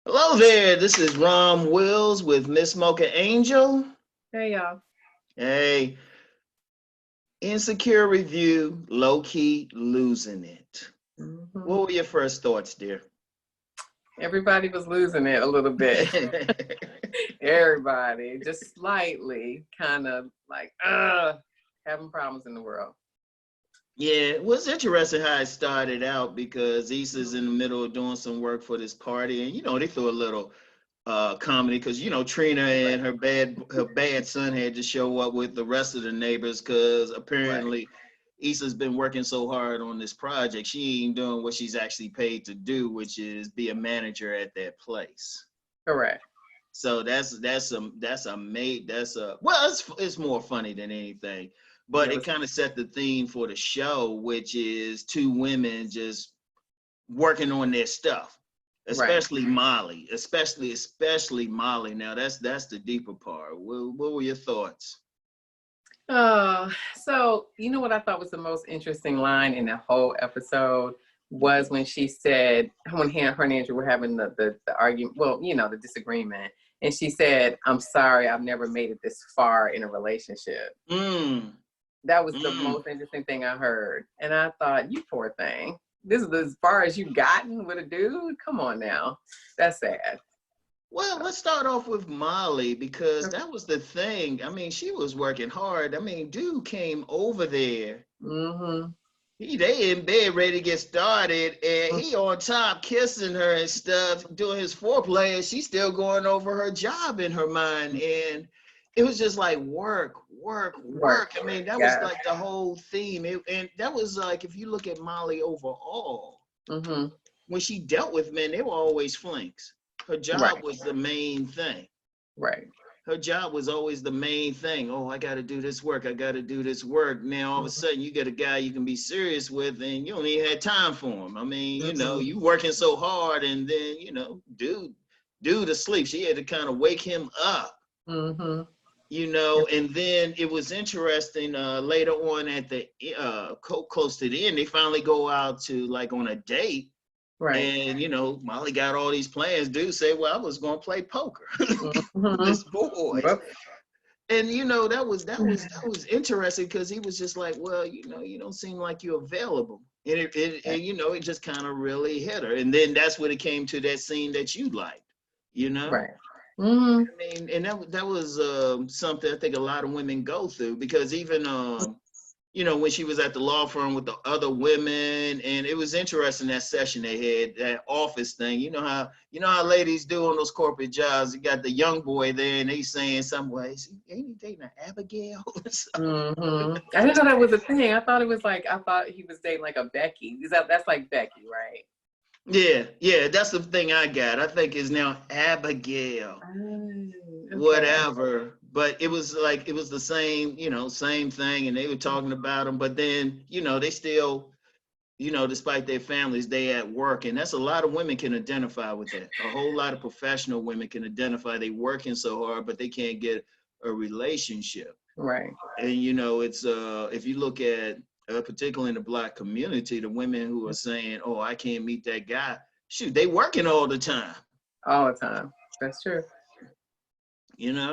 Hello there. This is Rom Wills with Miss Mocha Angel. Hey y'all. Hey, insecure review, low key losing it. hmm What were your first thoughts, dear? Everybody was losing it a little bit. Everybody, just slightly, kind of like, having problems in the world. Yeah, it was interesting how it started out because Issa's in the middle of doing some work for this party, and they threw a little comedy because Trina Right, and her bad son had to show up with the rest of the neighbors because right, apparently Issa's been working so hard on this project she ain't doing what she's actually paid to do, which is be a manager at that place. correct. So it's more funny than anything, but Yeah, it it was kind of set the theme for the show, which is two women just working on their stuff, right. especially Molly, especially Molly. Now that's the deeper part. What were your thoughts? So you know what I thought was the most interesting line in the whole episode was when she said when her and Andrew were having the argument, well, the disagreement, and she said, "I'm sorry, I've never made it this far in a relationship." Mm, That was the mm. most interesting thing I heard. And I thought, you poor thing. This is as far as you've gotten with a dude? Come on now. That's sad. Well, let's start off with Molly because Okay. that was the thing. I mean, she was working hard. I mean, dude came over there. Mm-hmm. They in bed ready to get started, and he on top kissing her and stuff, doing his foreplay, and she's still going over her job in her mind. And it was just like work, work, Work. work. I mean, that was Yes. like the whole theme. And that was like, if you look at Molly overall, Mm-hmm. when she dealt with men, they were always flinks. Her job Right. was the main thing. Right. Her job was always the main thing. Oh, I got to do this work. I got to do this work. Now, all of a Mm-hmm. sudden, you get a guy you can be serious with, and you don't even have time for him. I mean, Mm-hmm. you working so hard, and then, dude asleep. She had to kind of wake him up, Mm-hmm. and then it was interesting later on at the close to the end, they finally go out to like on a date. Right. And Molly got all these plans. Dude said, "Well, I was gonna play poker with Mm-hmm. this boys." Yep. And that was interesting because he was just like, well, you don't seem like you're available, and it just kind of really hit her. And then that's when it came to that scene that you liked, you know. Right. Mm-hmm. I mean, and that was something I think a lot of women go through because even when she was at the law firm with the other women, and it was interesting that session they had, that office thing. You know how ladies do on those corporate jobs. You got the young boy there, and he's saying some ways, ain't he dating an Abigail or something? Mm-hmm. I didn't know that was a thing. I thought he was dating like a Becky. That's like Becky, right? Yeah, that's the thing I got. I think is now Abigail, Oh, okay. whatever. But it was like it was the same thing, and they were talking about him. But then they still despite their families, they at work. And that's a lot of women can identify with that. A whole lot of professional women can identify they working so hard, but they can't get a relationship. Right. And it's if you look at particularly in the Black community, the women who are saying, "Oh, I can't meet that guy," shoot, they working all the time. All the time. That's true.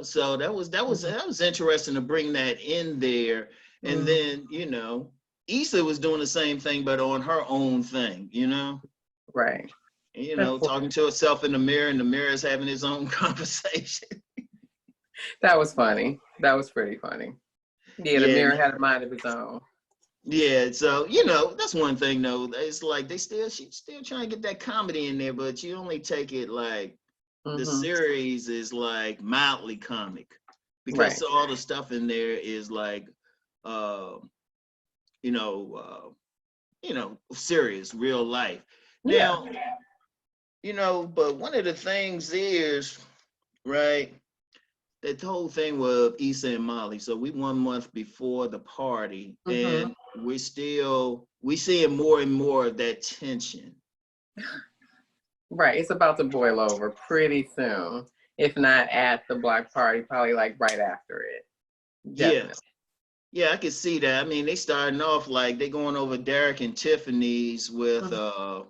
So that was interesting to bring that in there. And Mm-hmm. then Issa was doing the same thing, but on her own thing. Right. Talking to herself in the mirror, and the mirror is having his own conversation. That was funny. That was pretty funny. Yeah, the Yeah, mirror had a mind of its own. yeah. So that's one thing though. It's like she's still trying to get that comedy in there, but you only take it like the Mm-hmm. series is like mildly comic because Right. all the stuff in there is like, uh, you know, serious, real life. Yeah. Now, but one of the things is right. That whole thing with Issa and Molly. So we 1 month before the party, Mm-hmm. and we seeing more and more of that tension. Right. It's about to boil over pretty soon. If not at the block party, probably like right after it. Yeah, Definitely. yeah, I can see that. I mean, they starting off like they going over Derek and Tiffany's with Mhm.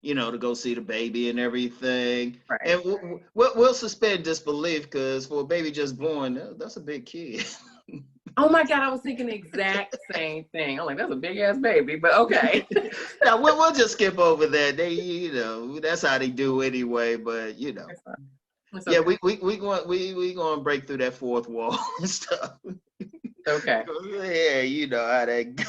to go see the baby and everything. Right. And we'll suspend disbelief because for a baby just born, that's a big kid. Oh my God, I was thinking the exact same thing. I'm like, that's a big ass baby, but okay. Now we'll just skip over that. That's how they do anyway. But It's yeah, okay. we going to break through that fourth wall and stuff. Okay. Yeah, you know how that go.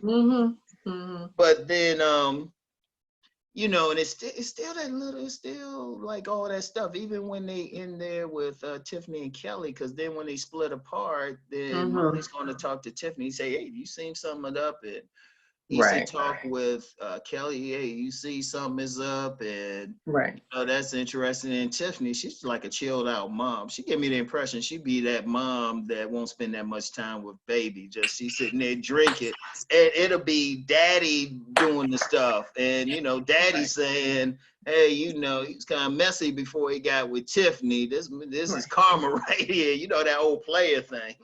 Mm-hmm. Mm-hmm. But then and it's still that little, it's still like all that stuff, even when they in there with Tiffany and Kelly, because then when they split apart, then Mm-hmm. Molly's going to talk to Tiffany, say, hey, you seen something up? And Issa Right. talk with Kelly, hey, you see something is up, and Right. that's interesting. And Tiffany, she's like a chilled out mom. She gave me the impression she'd be that mom that won't spend that much time with baby. Just she's sitting there drinking, and it'll be daddy doing the stuff, and daddy Right. saying, hey, he's kind of messy before he got with Tiffany. This is Right. karma right here. That old player thing.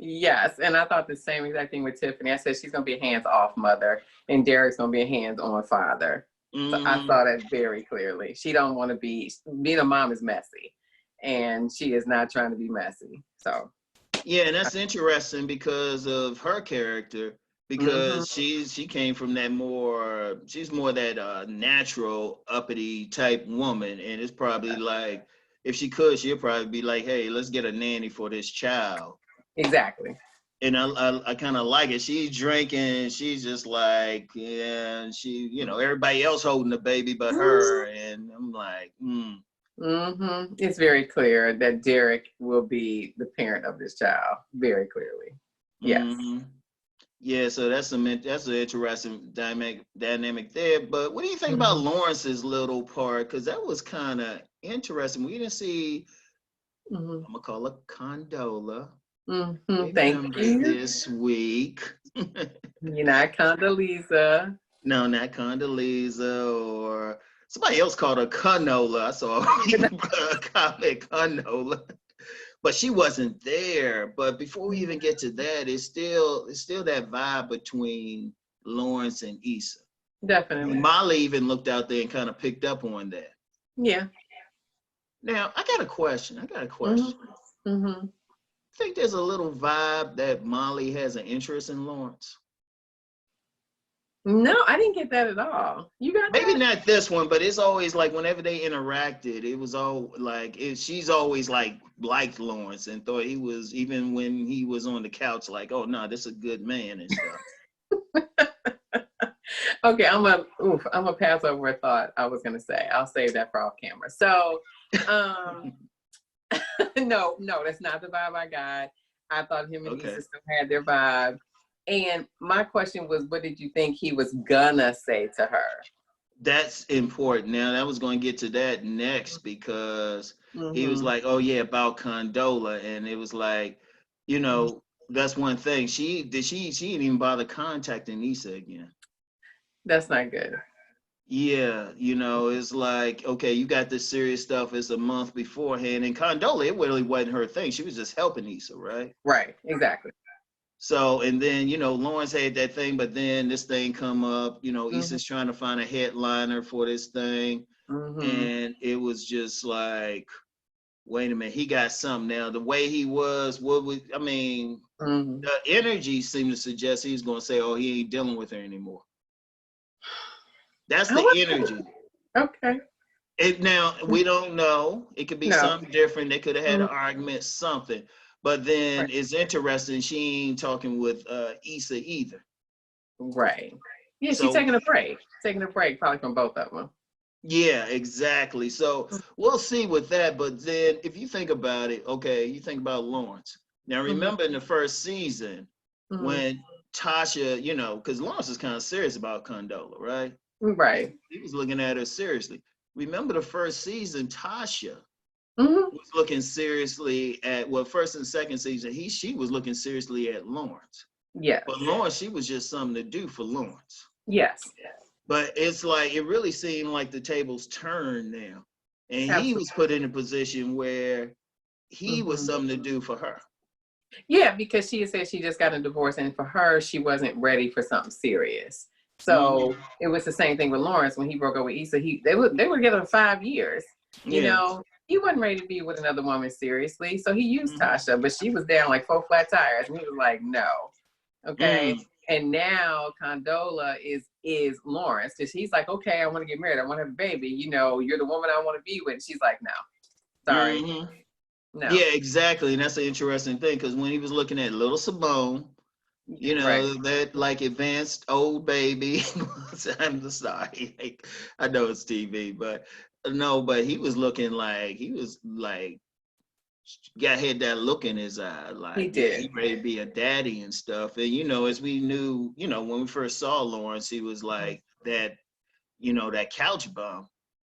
Yes, and I thought the same exact thing with Tiffany. I said she's gonna be a hands-off mother, and Derek's gonna be a hands-on father. So I saw that very clearly. She don't want to being a mom is messy, and she is not trying to be messy. So Yeah, and that's interesting because of her character, mm-hmm. because she came from she's more that natural uppity type woman, and it's probably like if she could, she'd probably be like, hey, let's get a nanny for this child. Exactly. And I kind of like it. She's drinking, she's just like, yeah, and she, everybody else holding the baby but her, and I'm like, Mm-hmm. It's very clear that Derek will be the parent of this child. Very clearly. Yes. mm-hmm. Yeah, so that's an interesting dynamic there. But what do you think about Mm-hmm. Lawrence's little part? Because that was kind of interesting. We didn't see. Mm-hmm. I'm gonna call her Condola. Mm-hmm. Thank Remember you. this week? You're not Condoleezza. No, not Condoleezza or somebody else called her Canola. I saw a comment Canola, but she wasn't there. But before we even get to that, it's still that vibe between Lawrence and Issa. Definitely. Molly even looked out there and kind of picked up on that. Yeah. Now, I got a question. Mm-hmm. Mm-hmm. I think there's a little vibe that Molly has an interest in Lawrence. No, I didn't get that at all. You got Maybe that? not this one, but it's always like whenever they interacted, it was all like she's always liked Lawrence and thought he was, even when he was on the couch, like, oh no, this is a good man and stuff. Okay, I'm gonna pass over a thought I was gonna say. I'll save that for off camera. So no, that's not the vibe I got. I thought him and Okay. Issa still had their vibe. And my question was, what did you think he was gonna say to her? That's important. Now, I was going to get to that next because he was Mm-hmm. like, oh yeah, about Condola. And it was like, that's one thing. She didn't even bother contacting Issa again. That's not good. Yeah, it's like, okay, you got this serious stuff. It's a month beforehand. And Condola, it really wasn't her thing. She was just helping Issa, right? Right, exactly. So, and then, Lawrence had that thing, but then this thing come up, Mm-hmm. Issa's trying to find a headliner for this thing. Mm-hmm. And it was just like, wait a minute, he got something. Now, the way he was, Mm-hmm. the energy seemed to suggest he's going to say, oh, he ain't dealing with her anymore. That's the energy. Okay. Now, we don't know. It could be something different. They could have had an argument, something. But then Right. it's interesting. She ain't talking with Issa either. Right. Yeah, she's So taking a break. Taking a break probably from both of them. yeah, exactly. So we'll see with that. But then if you think about it, okay, you think about Lawrence. Now remember in the first season when Tasha, because Lawrence is kind of serious about Condola, right? Right. He was looking at her seriously. Remember the first season, Tasha Mm-hmm. was looking seriously at, first and second season, she was looking seriously at Lawrence. Yes. But Lawrence, she was just something to do for Lawrence. Yes. But it's like, it really seemed like the tables turned now. And he was put in a position where he was something to do for her. Yeah, because she said she just got a divorce, and for her, she wasn't ready for something serious. So it was the same thing with Lawrence when he broke up with Issa. They were together for 5 years. You know, he wasn't ready to be with another woman seriously. So he used Tasha, but she was down like 4 flat tires, and he was like, no. Okay. And now Condola is Lawrence, because he's like, okay, I want to get married. I want to have a baby. You know, you're the woman I want to be with. And she's like, no, sorry. No. Yeah, exactly. And that's an interesting thing, because when he was looking at little Simone, you know, that like advanced old baby. I'm sorry. Like, I know it's TV, but no, but he was looking like, had that look in his eye, like he did. He ready to be a daddy and stuff. And you know, as we knew, you know, when we first saw Lawrence, he was like that, you know, that couch bum.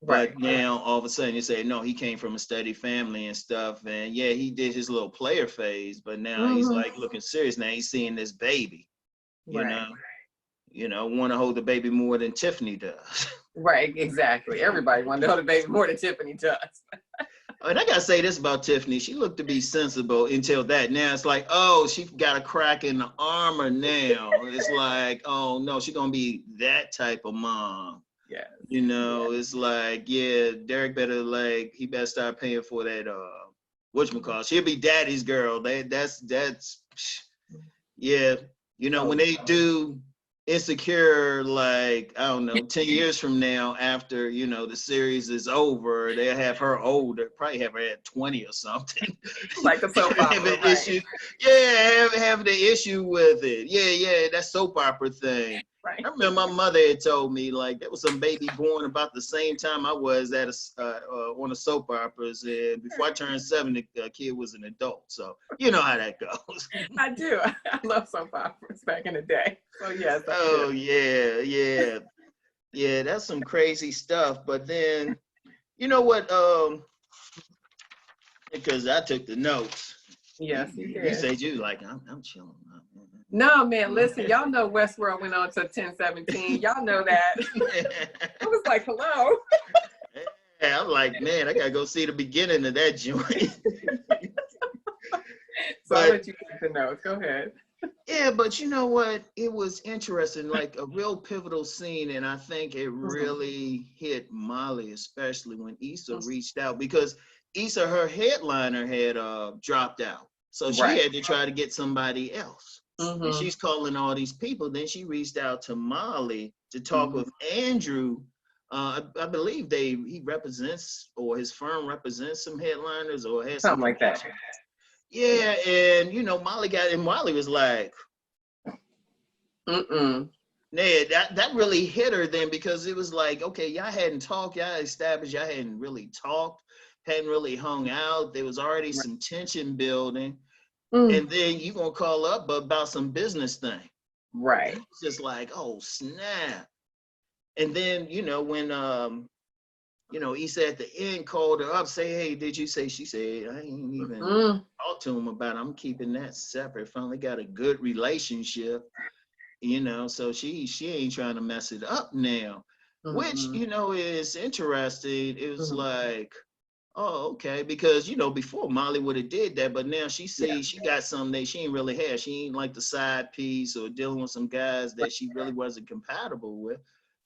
But now all of a sudden you say, no, he came from a steady family and stuff. And yeah, he did his little player phase, but now he's like looking serious. Now he's seeing this baby, you know, want to hold the baby more than Tiffany does. Right, exactly. Everybody wanted to hold the baby more than Tiffany does. And I gotta say this about Tiffany. She looked to be sensible until that. Now it's like, oh, she got a crack in the armor now. It's like, oh no, she's gonna be that type of mom. Yeah. You know, it's like, yeah, Derek better he better start paying for that whatchamacallit. She'll be daddy's girl. That's yeah. You know, when they do Insecure, like, I don't know, 10 years from now, after, you know, the series is over, they'll have her older, probably have her at 20 or something. Like a soap opera, right. Yeah, having the issue with it. Yeah, that soap opera thing. Right. I remember my mother had told me, like, there was some baby born about the same time I was at one of soap operas, and before I turned 7, the kid was an adult. So you know how that goes. I do. I love soap operas back in the day. So yes. Oh yeah. That's some crazy stuff. But then, you know what? Because I took the notes. Yes, you did. You said you like, I'm chilling. No, man, listen, y'all know Westworld went on to 1017. Y'all know that. I was like, hello. Yeah, I'm like, man, I gotta go see the beginning of that joint. So I'll let you take the notes. Go ahead. Yeah, but you know what? It was interesting, like a real pivotal scene, and I think it really hit Molly, especially when Issa reached out, because Issa, her headliner, had dropped out. So she had to try to get somebody else. And she's calling all these people. Then she reached out to Molly to talk with Andrew. I believe he represents, or his firm represents, some headliners, or has something like that. Yeah, and you know, Molly was like, Yeah, that really hit her then, because it was like, okay, y'all hadn't talked, y'all established, y'all hadn't really talked, hadn't really hung out. There was already some tension building. And then you gonna call up about some business thing. Right. It's just like, oh snap. And then, you know, when you know, Issa at the end called her up, say, hey, did you say? She said, I ain't even talked to him about it. I'm keeping that separate. Finally got a good relationship, you know, so she ain't trying to mess it up now. Which, you know, is interesting. It was like, oh, okay, because you know, before Molly would have did that, but now she sees she got something that she ain't really had. She ain't like the side piece or dealing with some guys that she really wasn't compatible with.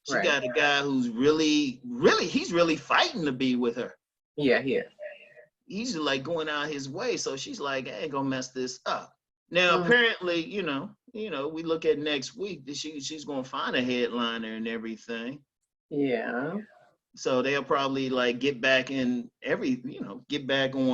She got a guy who's really, he's really fighting to be with her. Yeah. He's like going out his way, so she's like, I ain't gonna mess this up. Now, apparently, you know, we look at next week that she's gonna find a headliner and everything. Yeah. So they'll probably like get back on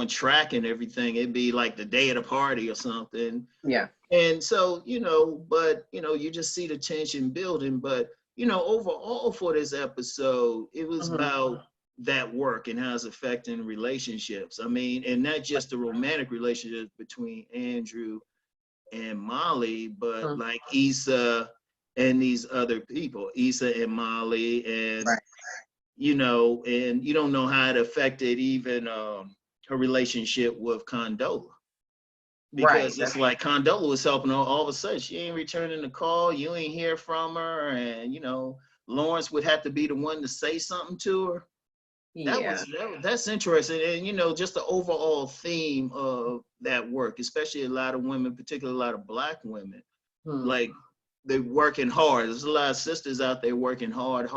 track and everything. It'd be like the day of the party or something. Yeah. And so, you know, but, you know, you just see the tension building. But, you know, overall for this episode, it was about that work and how it's affecting relationships. I mean, and not just the romantic relationships between Andrew and Molly, but like Issa and these other people, Issa and Molly, and you know, and you don't know how it affected even her relationship with Condola. Because it's like Condola was helping her, all of a sudden she ain't returning the call, you ain't hear from her, and you know, Lawrence would have to be the one to say something to her. That's interesting. And you know, just the overall theme of that work, especially a lot of women, particularly a lot of Black women, like they're working hard. There's a lot of sisters out there working hard,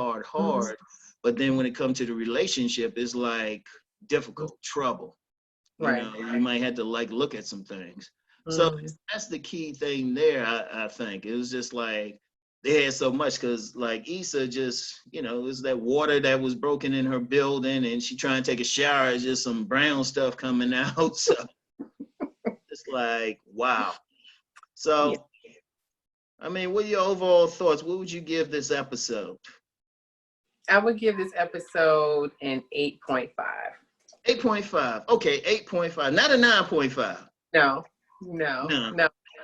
but then when it comes to the relationship, it's like difficult, trouble. You Right. know, you might have to like look at some things. So that's the key thing there, I think. It was just like they had so much because like Issa just, you know, it was that water that was broken in her building and she trying to take a shower, it's just some brown stuff coming out. So it's like, wow. So, I mean, what are your overall thoughts? What would you give this episode? I would give this episode an 8.5. 8.5. Okay, 8.5. Not a 9.5. No.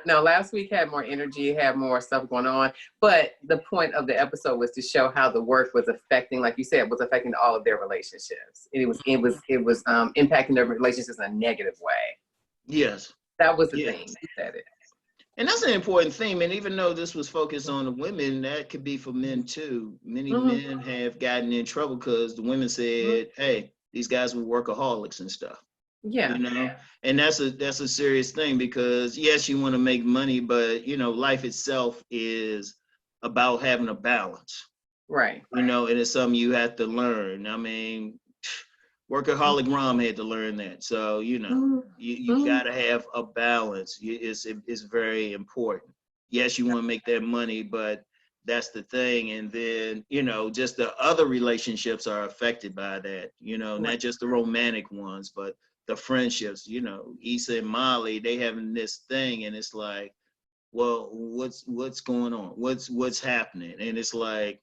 Last week had more energy, had more stuff going on. But the point of the episode was to show how the work was affecting, like you said, was affecting all of their relationships. It was impacting their relationships in a negative way. Yes. That was the thing. You said it. And that's an important theme. And even though this was focused on the women, that could be for men too. Many men have gotten in trouble because the women said, hey, these guys were workaholics and stuff. Yeah. You know, and that's a serious thing because yes, you want to make money, but you know, life itself is about having a balance. Right. You know, and it's something you have to learn. I mean, workaholic Rom had to learn that. So, you know, you got to have a balance. It's very important. Yes, you want to make that money, but that's the thing. And then, you know, just the other relationships are affected by that, you know, not just the romantic ones, but the friendships, you know, Issa and Molly, they having this thing and it's like, well, what's going on? What's happening? And it's like,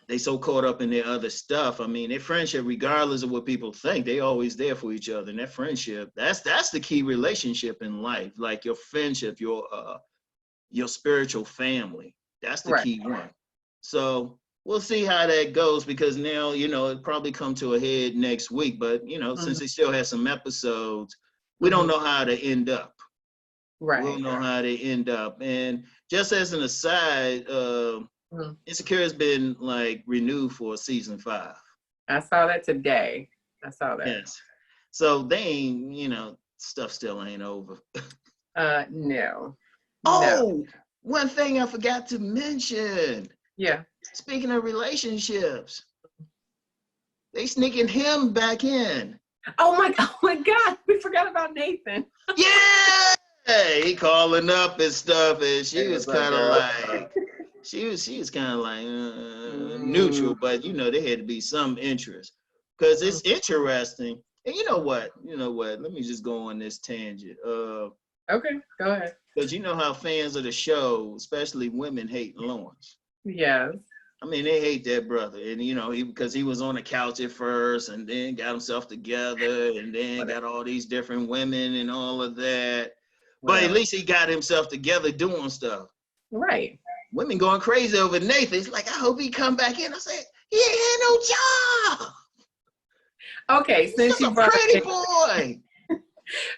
they so caught up in their other stuff. I mean, their friendship, regardless of what people think, they always there for each other. And that friendship, that's the key relationship in life. Like your friendship, your spiritual family. That's the key one. So we'll see how that goes because now, you know, it'll probably come to a head next week. But, you know, since they still have some episodes, we don't know how to end up. Right. We don't know how they end up. And just as an aside, Insecure has been like renewed for season 5. I saw that today. I saw that. Yes. So they ain't, you know, stuff still ain't over. No. Oh, one thing I forgot to mention. Yeah. Speaking of relationships, they sneaking him back in. Oh my God, we forgot about Nathan. Yeah, he calling up and stuff, and she was kind of like, she was kind of like neutral, but you know, there had to be some interest because it's interesting. And you know what? Let me just go on this tangent. Okay, go ahead. Because you know how fans of the show, especially women, hate Lawrence. Yes. I mean, they hate that brother. And, you know, because he was on the couch at first and then got himself together and then got all these different women and all of that. But at least he got himself together doing stuff. Right. Women going crazy over Nathan. It's like, I hope he come back in. I said, he ain't had no job. Okay, since you brought pretty boy.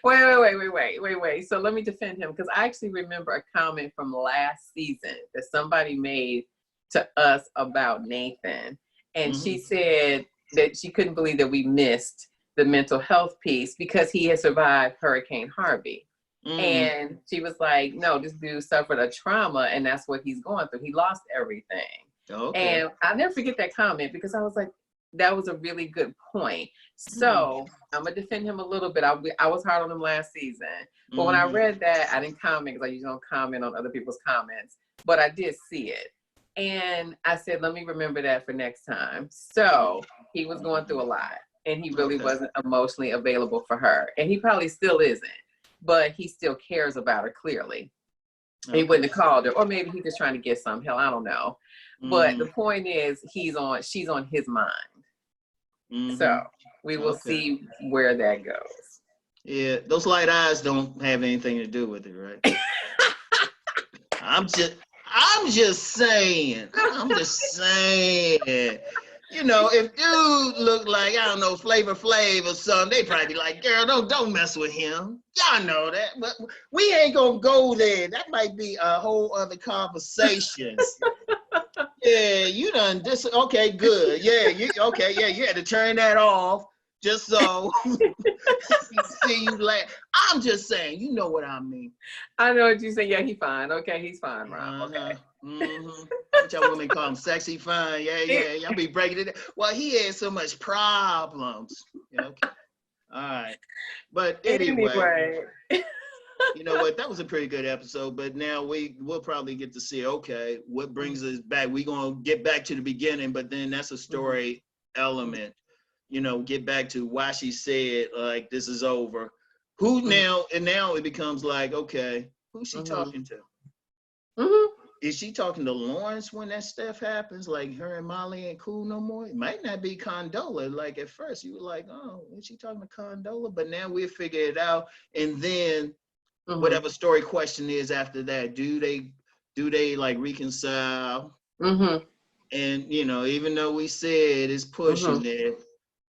Wait. So let me defend him because I actually remember a comment from last season that somebody made to us about Nathan. And she said that she couldn't believe that we missed the mental health piece because he had survived Hurricane Harvey. And she was like, no, this dude suffered a trauma and that's what he's going through. He lost everything. Okay. And I'll never forget that comment because I was like, that was a really good point. So I'm gonna defend him a little bit. I was hard on him last season, but when I read that, I didn't comment because I usually don't comment on other people's comments, but I did see it. And I said, let me remember that for next time. So he was going through a lot and he really wasn't emotionally available for her. And he probably still isn't, but he still cares about her clearly. He wouldn't have called her, or maybe he's just trying to get some hell, I don't know. But the point is she's on his mind. So we will see where that goes. Yeah, those light eyes don't have anything to do with it, right? I'm just saying. You know, if dude look like, I don't know, Flavor Flav or something, they probably be like, girl, don't mess with him. Y'all know that. But we ain't gonna go there. That might be a whole other conversation. Yeah, you done this. Okay, good. Yeah, you had to turn that off Just so see you laugh. I'm just saying, you know what I mean. I know what you say. Yeah, he's fine. Okay, he's fine, Rom. Okay. What y'all women call him, sexy fine. Yeah. Y'all be breaking it down. Well, he had so much problems. Yeah, okay. All right. But anyway, you know what? That was a pretty good episode. But now we'll probably get to see, okay, what brings us back. We're going to get back to the beginning, but then that's a story element. You know, get back to why she said, like, this is over. Who now, and now it becomes like, okay, who's she talking to? Is she talking to Lawrence when that stuff happens? Like her and Molly ain't cool no more? It might not be Condola. Like at first you were like, oh, is she talking to Condola? But now we'll figure it out. And then whatever story question is after that, do they like reconcile? And you know, even though we said it's pushing it,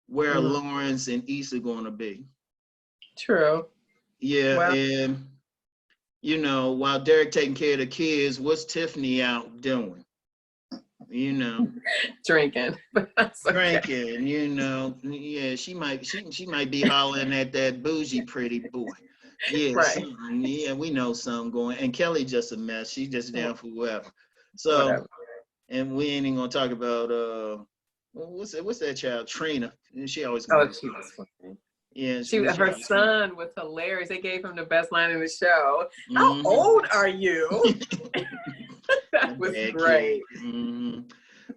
where Lawrence and Issa going to be? True. Yeah, well, and you know, while Derek taking care of the kids, what's Tiffany out doing? You know, drinking. Drinking. You know, yeah, she might be hollering at that bougie pretty boy. Yeah, right. Yeah, we know something going. And Kelly just a mess. She just down for whoever. So, whatever. And we ain't even gonna talk about what's that child, Trina? She always. Oh, she was funny. Yeah, her son was hilarious. They gave him the best line in the show. How old are you? That was great.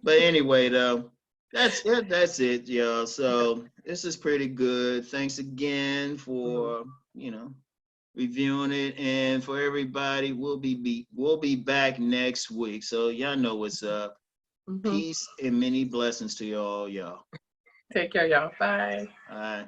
But anyway, though, that's it, y'all. So this is pretty good. Thanks again for reviewing it, and for everybody, we'll be back next week. So y'all know what's up. Peace and many blessings to y'all. Take care, y'all. Bye. All right.